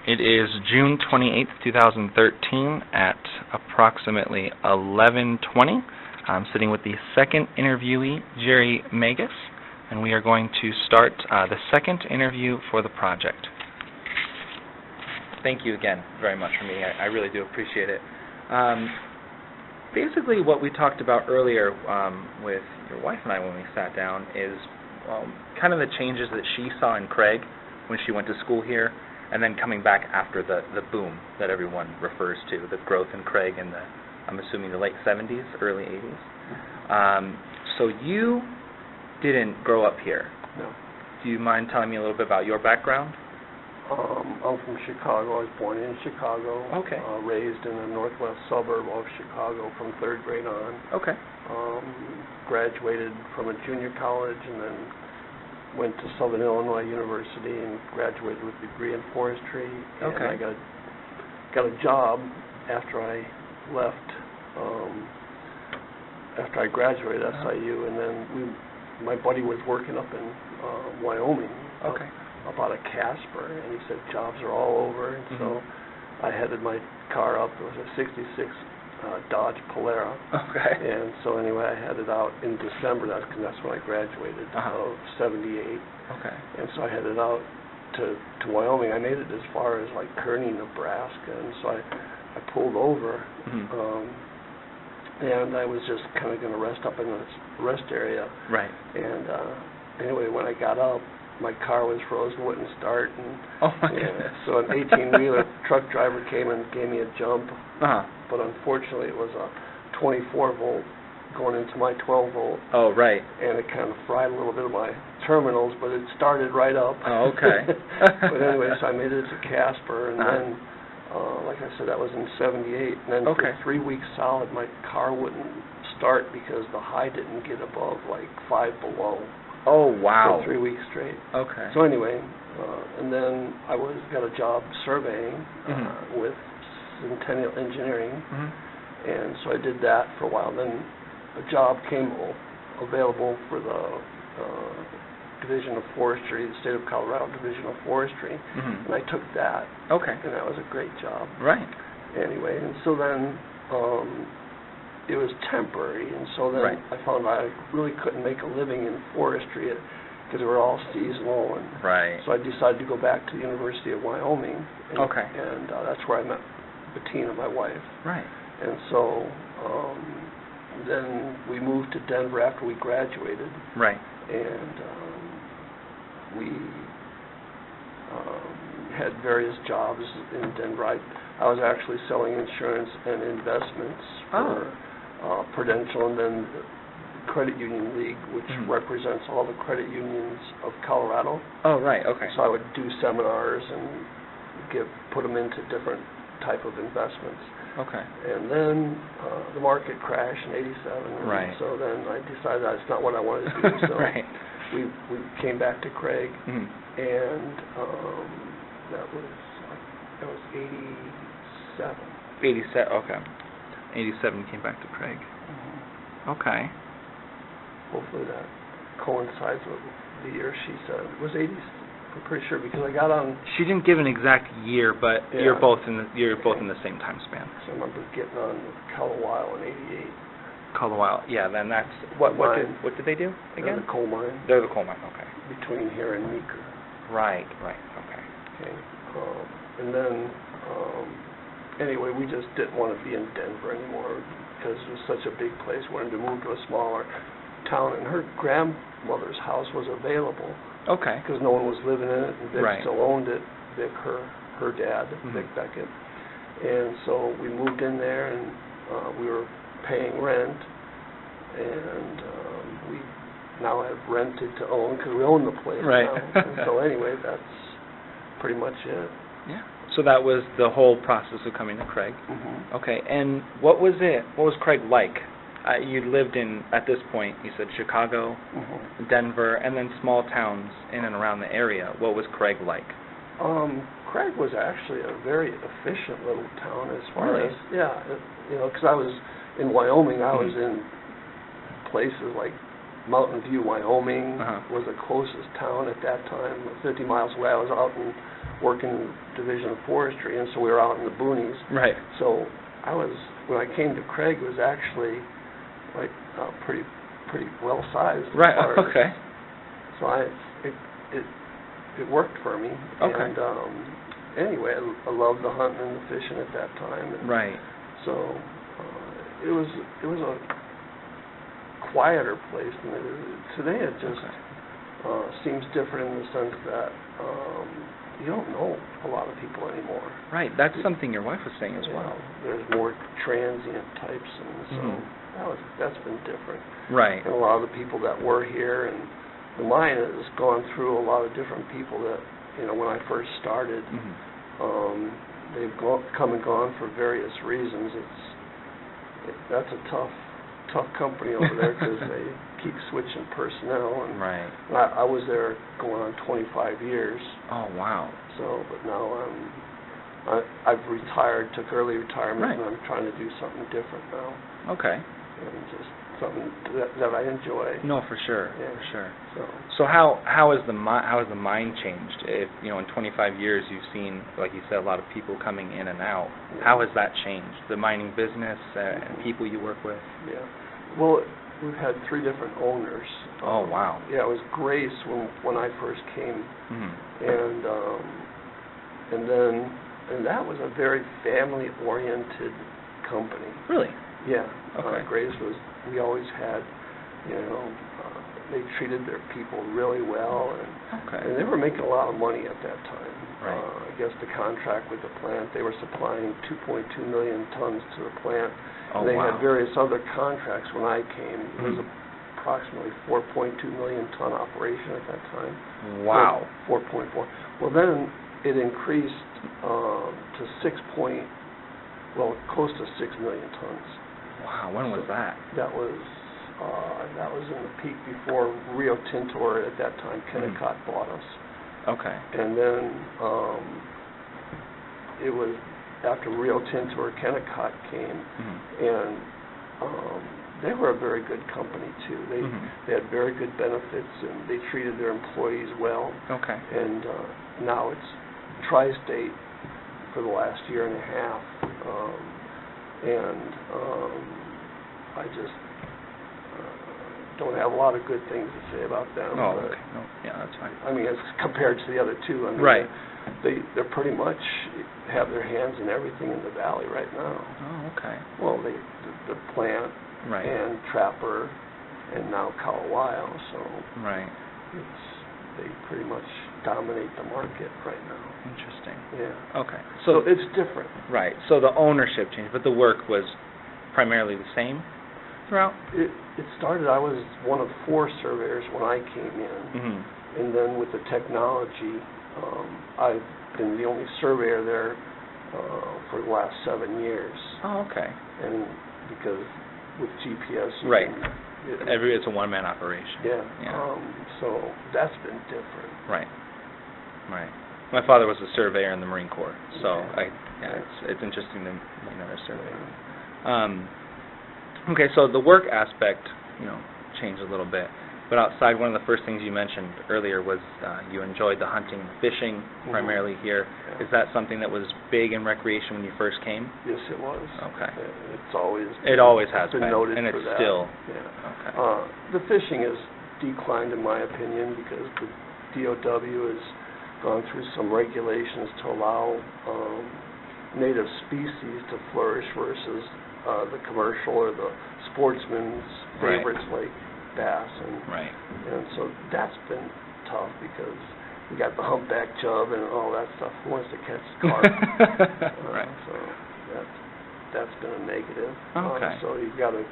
It is June 28th, 2013 at approximately 11:20. I'm sitting with the second interviewee, Jerry Magas, and we are going to start the second interview for the project. Thank you again very much for me. I really do appreciate it. Basically what we talked about earlier with your wife and I when we sat down is kind of the changes that she saw in Craig when she went to school here, and then coming back after the boom that everyone refers to, the growth in Craig in the, I'm assuming, the late 70s, early 80s. So you didn't grow up here. No. Do you mind telling me a little bit about your background? I'm from Chicago. I was born in Chicago. Okay. Raised in a northwest suburb of Chicago from 3rd grade on. Okay. Graduated from a junior college and then went to Southern Illinois University and graduated with a degree in forestry. Okay. And I got a job after I left, after I graduated SIU, and then my buddy was working up in Wyoming. Okay. About a Casper, and he said jobs are all over, and so I headed my car up. It was a 66 Dodge Polara. Okay. And so anyway, I headed out in December. That's when I graduated of 78. Okay. And so I headed out to Wyoming. I made it as far as like Kearney, Nebraska, and so I pulled over, and I was just kind of going to rest up in the rest area. Right. And anyway, when I got up, my car was frozen, wouldn't start, and oh my goodness. So an 18-wheeler truck driver came and gave me a jump, but unfortunately it was a 24-volt going into my 12-volt. Oh, right. And it kind of fried a little bit of my terminals, but it started right up. Oh, okay. But anyway, so I made it to Casper, and then, like I said, that was in 78, and then for 3 weeks solid, my car wouldn't start because the high didn't get above like 5 below. Oh, wow. For 3 weeks straight. Okay. So anyway, and then I got a job surveying with Centennial Engineering, and so I did that for a while. Then a job came available for the Division of Forestry, the State of Colorado Division of Forestry, and I took that. Okay. And that was a great job. Right. Anyway, and so then it was temporary, and so then I found I really couldn't make a living in forestry because they were all seasonal, and so I decided to go back to the University of Wyoming, and that's where I met Bettina, my wife. Right. And so then we moved to Denver after we graduated. Right. And we had various jobs in Denver. I was actually selling insurance and investments for Prudential, and then the Credit Union League, which represents all the credit unions of Colorado. Oh, right, okay. So I would do seminars and put them into different type of investments. Okay. And then the market crashed in 87. Right. So then I decided that's not what I wanted to do. So we came back to Craig, and that was 87. 87, okay. 87 came back to Craig. Okay. Hopefully that coincides with the year she said. It was 80. I'm pretty sure because I got on. She didn't give an exact year, but you're both in the same time span. So I remember getting on with Colowyo in 88. Colowyo, yeah. Then that's what did they do again? They're the coal mine. They're the coal mine. Okay. Between here and Meeker. Right. Okay. Okay. And then. Anyway, we just didn't want to be in Denver anymore because it was such a big place. We wanted to move to a smaller town, and her grandmother's house was available. Okay. Because no one was living in it, and Vic still owned it. Vic, her dad, Vic Beckett. And so we moved in there, and we were paying rent, and we now have rented to own because we own the place now. And so anyway, that's pretty much it. Yeah. So that was the whole process of coming to Craig. Okay. And what was Craig like? You lived in, at this point, you said Chicago, Denver, and then small towns in and around the area. What was Craig like? Craig was actually a very efficient little town as far as, because I was in Wyoming. I was in places like Mountain View, Wyoming was the closest town at that time. 50 miles away, I was out in working in the Division of Forestry, and so we were out in the boonies. Right. So when I came to Craig, it was actually like pretty well sized. Right. Okay. So it worked for me. Okay. And anyway, I loved the hunting and the fishing at that time. And right. so it was a quieter place than it is today. It just seems different in the sense that you don't know a lot of people anymore. Right. That's something your wife was saying as well. There's more transient types, and so that's been different. Right. And a lot of the people that were here, and the mine has gone through a lot of different people that, when I first started, they've come and gone for various reasons. That's a tough company over there because they keep switching personnel. And right. I was there going on 25 years. Oh, wow. So, but now I've retired, took early retirement, and I'm trying to do something different now. Okay. And just something that I enjoy. No, for sure. Yeah. For sure. So how has the mine changed? If in 25 years you've seen, like you said, a lot of people coming in and out. How has that changed? The mining business and people you work with. Yeah. Well, we've had 3 different owners. Oh, wow. Yeah, it was Grace when I first came, and that was a very family-oriented company. Really? Yeah. Okay. Grace we always had, they treated their people really well, and they were making a lot of money at that time. Right. I guess the contract with the plant, they were supplying 2.2 million tons to the plant. Oh, and they wow. had various other contracts when I came. It was approximately 4.2 million ton operation at that time. Wow. 4.4. Well, then it increased to close to 6 million tons. Wow. When was that? That was in the peak before Rio Tinto, or at that time Kennecott bought us. Okay. And then it was after Rio Tinto or Kennecott came, and they were a very good company too. They had very good benefits, and they treated their employees well. Okay. And now it's Tri-State for the last year and a half, and I just don't have a lot of good things to say about them. Oh, okay. No, yeah, that's fine. I mean, as compared to the other 2, I mean, right. They're pretty much have their hands in everything in the valley right now. Oh, okay. Well, the plant and Trapper, and now Colowyo. So they pretty much dominate the market right now. Interesting. Yeah. Okay. So it's different. Right. So the ownership changed, but the work was primarily the same throughout? It started, I was one of 4 surveyors when I came in, and then with the technology, I've been the only surveyor there for the last 7 years. Oh, okay. And because with GPS, it's a one-man operation. Yeah. So that's been different. Right. My father was a surveyor in the Marine Corps, so it's interesting to know a surveyor. Okay, so the work aspect, changed a little bit. But outside, one of the first things you mentioned earlier was you enjoyed the hunting and fishing primarily here. Yeah. Is that something that was big in recreation when you first came? Yes, it was. Okay. It always has been noted and for it's that. still. Yeah. Okay. The fishing has declined, in my opinion, because the DOW has gone through some regulations to allow native species to flourish versus the commercial or the sportsman's favorites like bass, and so that's been tough because you got the humpback chub and all that stuff. Who wants to catch carp? So that's been a negative. Okay. So you've got to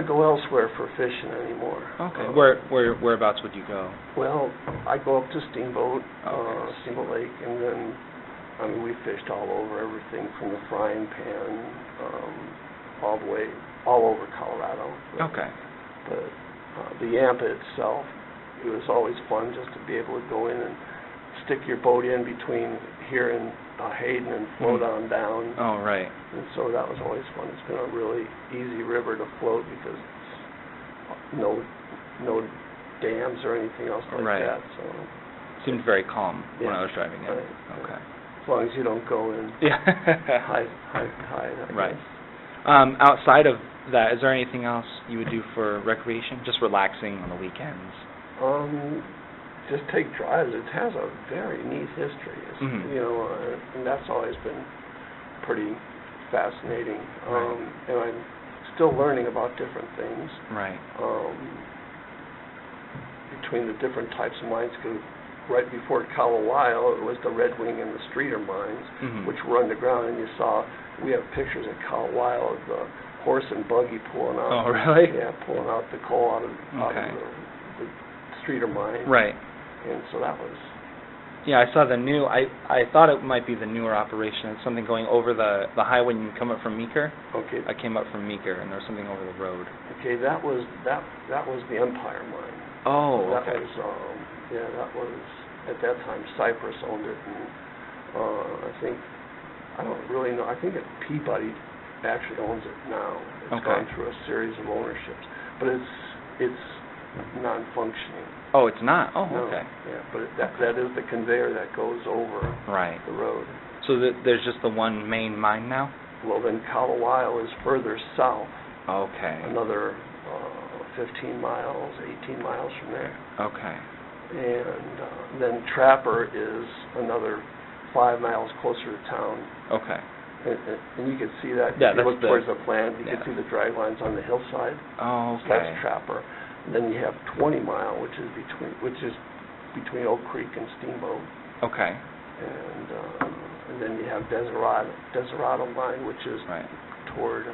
go elsewhere for fishing anymore. Okay. Whereabouts would you go? Well, I go up to Steamboat Lake, and then we fished all over, everything from the frying pan all over Colorado. But the Yampa itself, it was always fun just to be able to go in and stick your boat in between here and Hayden and float on down. Oh, right. And so that was always fun. It's been a really easy river to float because it's no dams or anything else like that. So Seemed very calm when I Yeah. was driving in. Right. Okay. As long as you don't go in Yeah. high, I Right. guess. Outside of that, is there anything else you would do for recreation? Just relaxing on the weekends? Just take drives. It has a very neat history. It's, Mhm. and that's always been pretty fascinating. Right. And I'm still learning about different things. Right. Between the different types of mines, because right before Colowyo, it was the Red Wing and the Streeter mines, Mhm. which were underground, and you saw, we have pictures at Colowyo of the horse and buggy pulling out. Oh, really? Yeah, pulling out the coal out of Okay. the Streeter mine. Right. And so that was, Yeah, I saw the new. I thought it might be the newer operation. It's something going over the highway when you come up from Meeker. okay, I came up from Meeker, and there was something over the road. okay, that was the Empire mine. Oh, That okay. was, that was, at that time, Cypress owned it, and I don't really know, I think Peabody actually owns it now. It's Okay. gone through a series of ownerships, but it's non-functioning. Oh, it's not. Oh, No, okay. yeah, but that is the conveyor that goes over Right. the road. So there's just the one main mine now. Well, then Colowyo is further south, Okay. another 15 miles, 18 miles from there. Okay. And then Trapper is another 5 miles closer to town. Okay. And you can see that Yeah, if you that's look towards the plant, you yeah. can see the drag lines on the hillside. Oh, So okay. that's Trapper. And then you have 20 Mile, which is between Oak Creek and Steamboat. Okay. And then you have Desirado Mine, which is Right. toward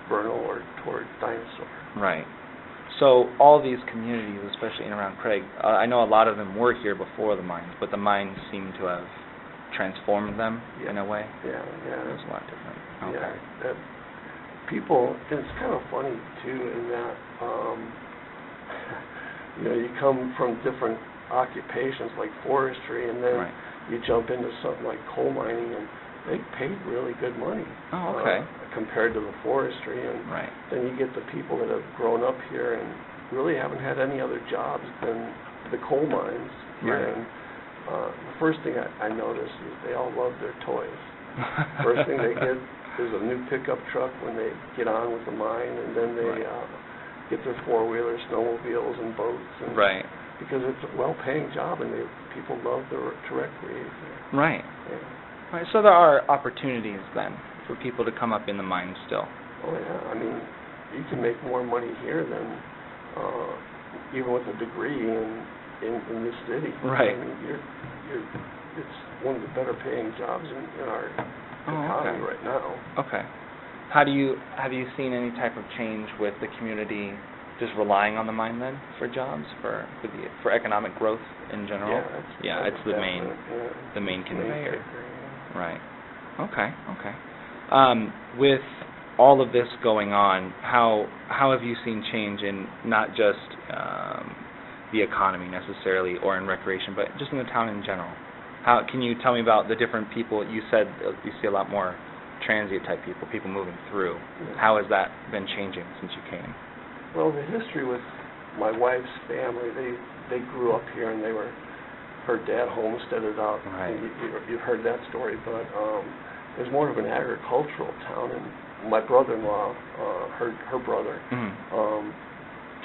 Vernal or toward Dinosaur. Right. So all these communities, especially in and around Craig, I know a lot of them were here before the mines, but the mines seem to have transformed them in a way. Yeah. It was a lot different. Okay. Yeah, that people, and it's kind of funny too in that, you come from different occupations like forestry, and then Right. you jump into something like coal mining, and they paid really good money. Oh, okay. Compared to the forestry, and Right. then you get the people that have grown up here and really haven't had any other jobs than the coal mines here. Right. And the first thing I noticed is they all love their toys. First thing they get is a new pickup truck when they get on with the mine, and then they Right. get their four-wheelers, snowmobiles, and boats. And Right. Because it's a well-paying job, and people love to recreate there. Right. Yeah. Right. So there are opportunities then for people to come up in the mines still. Oh yeah, I mean, you can make more money here than even with a degree in this city. Right. I mean, it's one of the better paying jobs in our economy okay. right now. Okay. Have you seen any type of change with the community just relying on the mine then for jobs for economic growth in general? Yeah, it's the main definite, the main conveyor. kicker, yeah. Right. Okay. With all of this going on, how have you seen change in not just the economy necessarily or in recreation, but just in the town in general? How can you tell me about the different people? You said you see a lot more transient type people moving through. Yeah. How has that been changing since you came? Well, the history with my wife's family, they grew up here, and her dad homesteaded out. Right. You've heard that story, but it was more of an agricultural town, and my brother-in-law, her brother,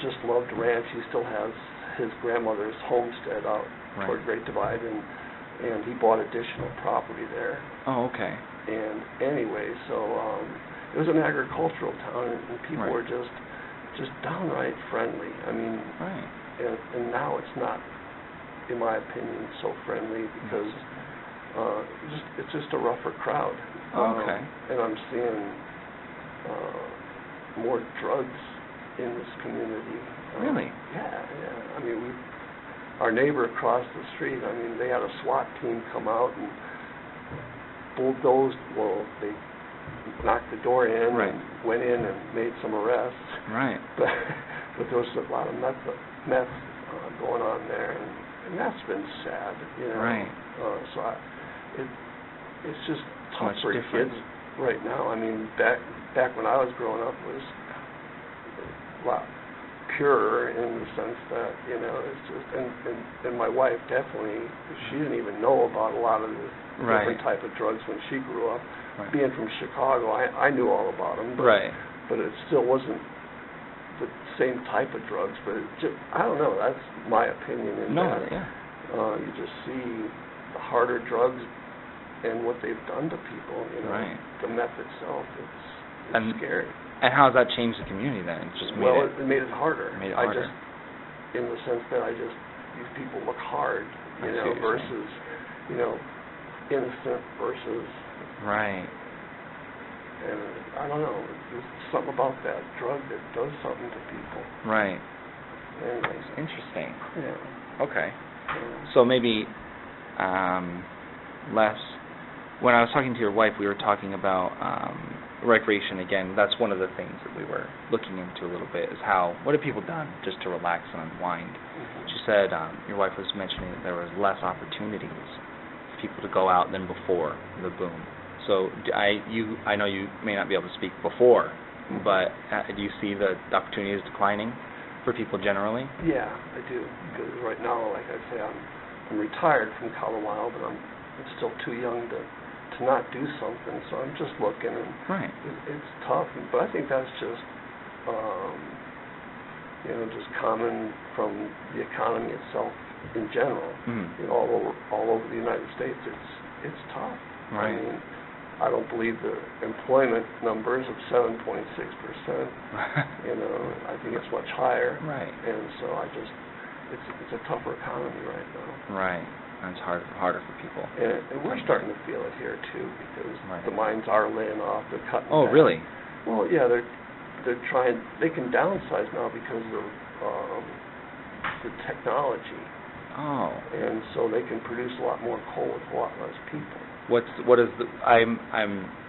just loved to ranch. He still has his grandmother's homestead out toward Great Divide, and he bought additional property there. Oh, okay. And anyway, so it was an agricultural town, and people were just downright friendly. I mean, and now it's not, in my opinion, so friendly because it's just a rougher crowd. Okay. And I'm seeing more drugs in this community. Really? Yeah. I mean, our neighbor across the street, I mean, they had a SWAT team come out and bulldozed. Well, they knocked the door in and went in and made some arrests. Right. But there was a lot of meth going on there, and that's been sad, Right. So it's just tough for kids right now. I mean, back when I was growing up, it was a lot pure in the sense that, you know, it's just, and my wife definitely, she didn't even know about a lot of the different type of drugs when she grew up. Right. Being from Chicago, I knew all about them, but, Right. but it still wasn't the same type of drugs, but it just, I don't know, that's my opinion in that. You just see the harder drugs and what they've done to people, you know. Right. The meth itself, it's scary. And how has that changed the community then? It just made it made it harder. Made it harder. In the sense that these people look hard, you know, versus, you know, innocent versus. Right. And I don't know, there's something about that drug that does something to people. Right. Anyways. Interesting. Yeah. Okay. So maybe less. When I was talking to your wife, we were talking about recreation again. That's one of the things that we were looking into a little bit, is what have people done just to relax and unwind. Mm-hmm. She said your wife was mentioning that there was less opportunities for people to go out than before the boom. So I know you may not be able to speak before, but do you see the opportunities declining for people generally? Yeah, I do. Because right now, like I say, I'm retired from Colowyo, but I'm still too young to not do something. So I'm just looking, and right. It's tough. But I think that's just you know, just common from the economy itself in general. Mm-hmm. You know, all over the United States, it's tough. Right. I mean, I don't believe the employment numbers of 7.6%. You know, I think it's much higher. Right. And so it's a tougher economy right now. Right. And it's harder for people. And we're starting to feel it here too, because the mines are laying off. They're cutting back. Really? Well, yeah, they're trying. They can downsize now because of the technology. Oh. And so they can produce a lot more coal with a lot less people. What is the? I'm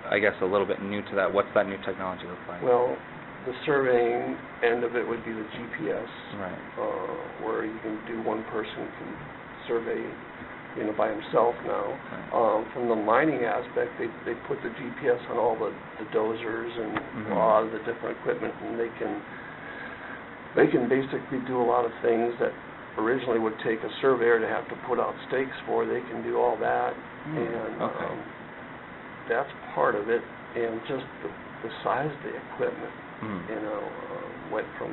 I guess a little bit new to that. What's that new technology look like? Well, the surveying end of it would be the GPS, right? Where you can do, one person can survey, you know, by himself now. Right. From the mining aspect, they put the GPS on all the dozers and a lot of the different equipment, and they can basically do a lot of things that originally would take a surveyor to have to put out stakes for. They can do all that, and that's part of it. And just the size of the equipment, you know, went from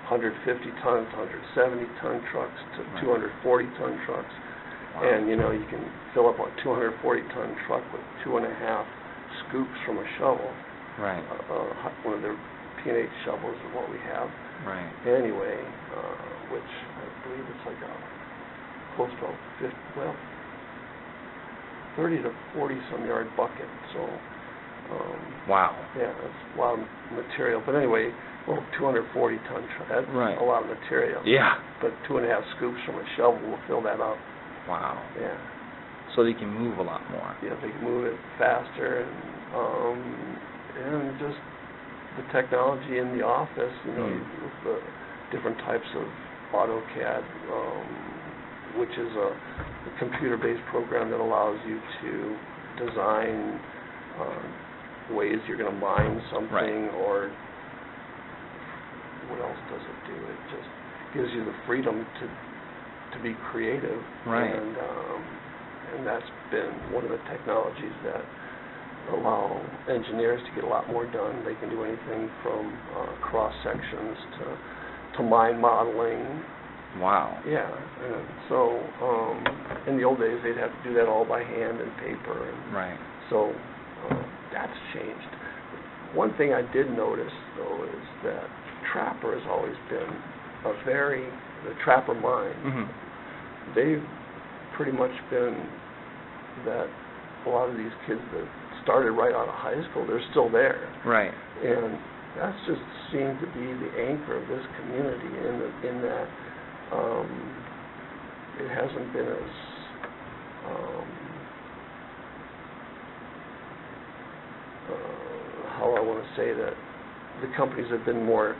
150 ton to 170 ton trucks to 240 ton trucks. Wow. And you know, you can fill up a 240 ton truck with 2.5 scoops from a shovel. Right. One of their P&H shovels is what we have. Right. Anyway, which I believe it's like close to a 30 to 40 some yard bucket. So. Wow. Yeah, that's a lot of material. But anyway, 240 ton truck. That's a lot of material. Yeah. But 2.5 scoops from a shovel will fill that up. Wow. Yeah. So they can move a lot more. Yeah, they can move it faster, and just the technology in the office, you know, with the different types of AutoCAD, which is a computer-based program that allows you to design ways you're going to mine something, or what else does it do? It just gives you the freedom to be creative. Right. And that's been one of the technologies that allow engineers to get a lot more done. They can do anything from cross sections to mine modeling. Wow. Yeah. And so in the old days, they'd have to do that all by hand and paper. And right. So that's changed. One thing I did notice, though, is that Trapper has always been the Trapper mine. Mm-hmm. They've pretty much been that a lot of these kids that started right out of high school, they're still there. Right. And that's just seemed to be the anchor of this community in that it hasn't been as how I want to say that the companies have been more,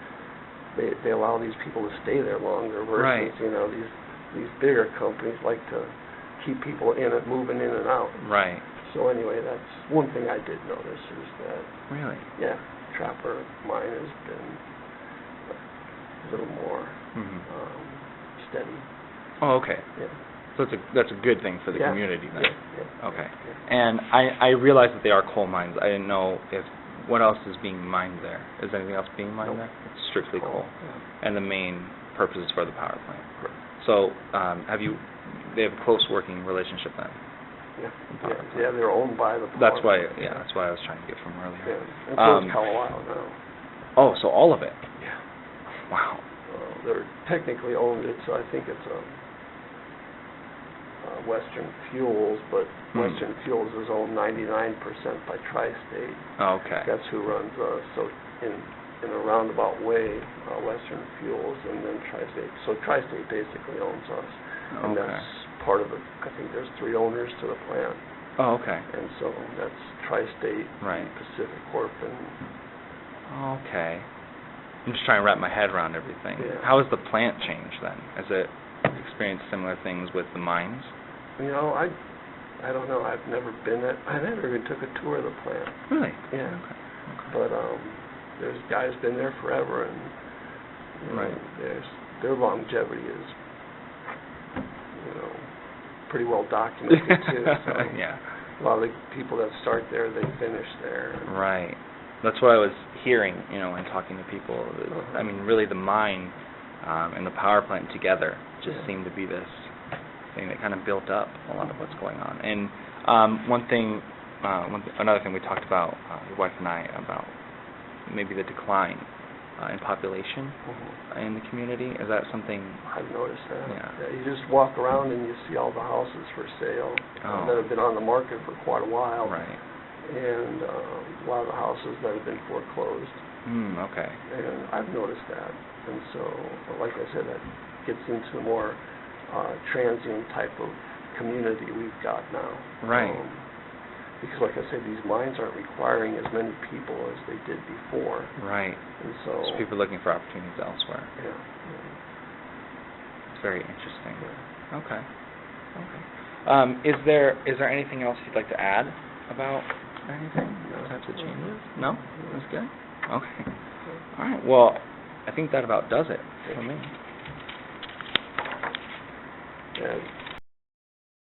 they allow these people to stay there longer versus, you know, these bigger companies like to keep people in it, moving in and out. Right. So anyway, that's one thing I did notice is that. Really? Yeah, Trapper mine has been a little more steady. Oh, okay. Yeah. So that's a good thing for the community then. Yeah. Okay. And I realize that they are coal mines. I didn't know if what else is being mined there. Is anything else being mined there? It's strictly coal. Yeah. And the main purpose is for the power plant. Correct. So they have a close working relationship then? Yeah, they're owned by the power That's why plant. that's why I was trying to get from earlier. Yeah. And so is Colowyo now. Oh, so all of it? Yeah. Wow. They're technically owned. I think it's Western Fuels, but Western Fuels is owned 99% by Tri-State. Okay. That's who runs so in a roundabout way, Western Fuels, and then Tri-State. So Tri-State basically owns us, and that's part of it. I think there's 3 owners to the plant. Oh, okay. And so that's Tri-State, Pacific Corp, and. Okay. I'm just trying to wrap my head around everything. Yeah. How has the plant changed then? Has it experienced similar things with the mines? You know, I don't know. I've never been at. I never even took a tour of the plant. Really? Yeah. Okay. But there's guys been there forever, and you know, their longevity is, you know, pretty well documented too. So yeah. A lot of the people that start there, they finish there. Right. That's what I was hearing, you know, and talking to people. I mean, really, the mine and the power plant together just seem to be this thing that kind of built up a lot of what's going on. And another thing we talked about, your wife and I, about maybe the decline in population in the community. Is that something? I've noticed that. Yeah. You just walk around and you see all the houses for sale that have been on the market for quite a while. Right. And a lot of the houses that have been foreclosed. Okay. And I've noticed that. And so, like I said, that gets into the more transient type of community we've got now. Right. Because, like I said, these mines aren't requiring as many people as they did before. Right. And so people are looking for opportunities elsewhere. Yeah. It's very interesting. Yeah. Okay. Is there anything else you'd like to add about anything? Those types of changes? No? That's good? Okay. All right. Well, I think that about does it for me. Yeah.